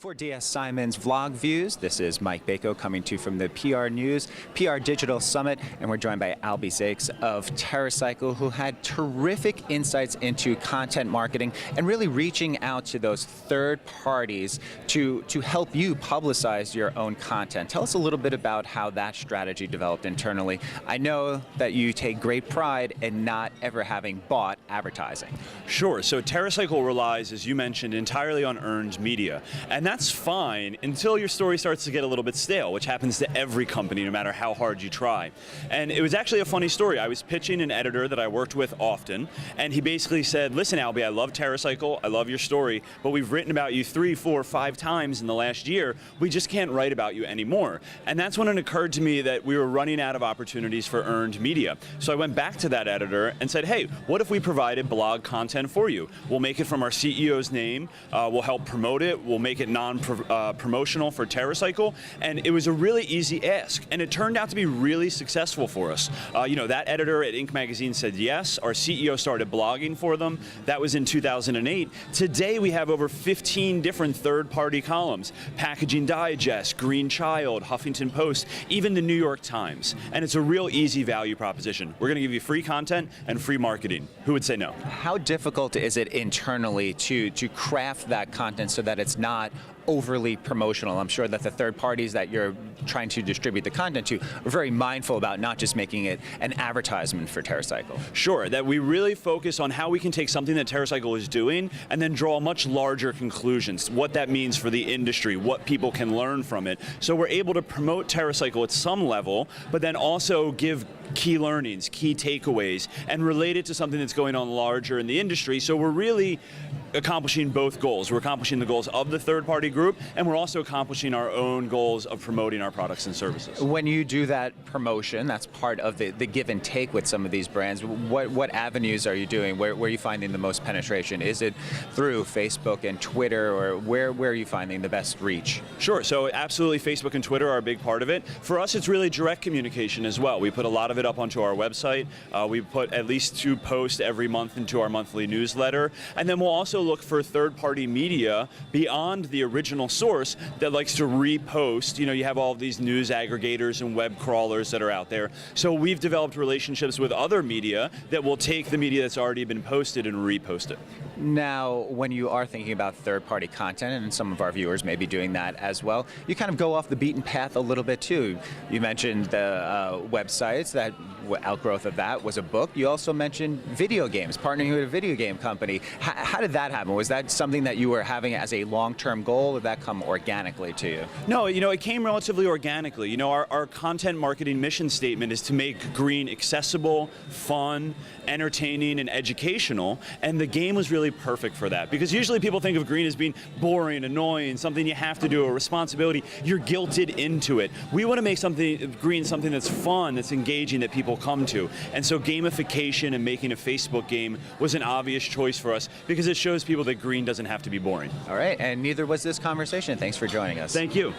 For DS Simon's Vlog Views, this is Mike Bako coming to you from the PR News, PR Digital Summit, and we're joined by Albe Zakes of TerraCycle, who had terrific insights into content marketing and really reaching out to those third parties to help you publicize your own content. Tell us a little bit about how that strategy developed internally. I know that you take great pride in not ever having bought advertising. Sure, so TerraCycle relies, as you mentioned, entirely on earned media. And that's fine until your story starts to get a little bit stale, which happens to every company, no matter how hard you try. And it was actually a funny story. I was pitching an editor that I worked with often, and he basically said, listen, Albe, I love TerraCycle, I love your story, but we've written about you 3, 4, 5 times in the last year. We just can't write about you anymore. And that's when it occurred to me that we were running out of opportunities for earned media. So I went back to that editor and said, hey, what if we provided blog content for you? We'll make it from our CEO's name, we'll help promote it, we'll make it non-promotional for TerraCycle, and it was a really easy ask, and it turned out to be really successful for us. You know, that editor at Inc. magazine said yes, our CEO started blogging for them, that was in 2008. Today we have over 15 different third-party columns, Packaging Digest, Green Child, Huffington Post, even the New York Times, and it's a real easy value proposition. We're going to give you free content and free marketing. Who would say no? How difficult is it internally to craft that content so that it's not overly promotional? I'm sure that the third parties that you're trying to distribute the content to are very mindful about not just making it an advertisement for TerraCycle. Sure, that we really focus on how we can take something that TerraCycle is doing and then draw much larger conclusions, what that means for the industry, what people can learn from it. So we're able to promote TerraCycle at some level, but then also give key learnings, key takeaways, and relate it to something that's going on larger in the industry. So we're really accomplishing both goals. We're accomplishing the goals of the third-party group, and we're also accomplishing our own goals of promoting our products and services. When you do that promotion, that's part of the give and take with some of these brands. What avenues are you doing? Where are you finding the most penetration? Is it through Facebook and Twitter, or where are you finding the best reach? Sure, so absolutely Facebook and Twitter are a big part of it. For us, it's really direct communication as well. We put a lot of it up onto our website. We put at least 2 posts every month into our monthly newsletter, and then we'll also look for third-party media beyond the original source that likes to repost. You know, you have all of these news aggregators and web crawlers that are out there. So we've developed relationships with other media that will take the media that's already been posted and repost it. Now, when you are thinking about third-party content, and some of our viewers may be doing that as well, you kind of go off the beaten path a little bit too. You mentioned the websites, that outgrowth of that was a book. You also mentioned video games, partnering with a video game company. How did that happen? Was that something that you were having as a long-term goal, or did that come organically to you? No, you know, it came relatively organically. You know, our content marketing mission statement is to make green accessible, fun, entertaining, and educational, and the game was really perfect for that, because usually people think of green as being boring, annoying, something you have to do, a responsibility. You're guilted into it. We want to make green something that's fun, that's engaging, that people come to, and so gamification and making a Facebook game was an obvious choice for us, because it shows people that green doesn't have to be boring. All right, and neither was this conversation. Thanks for joining us. Thank you.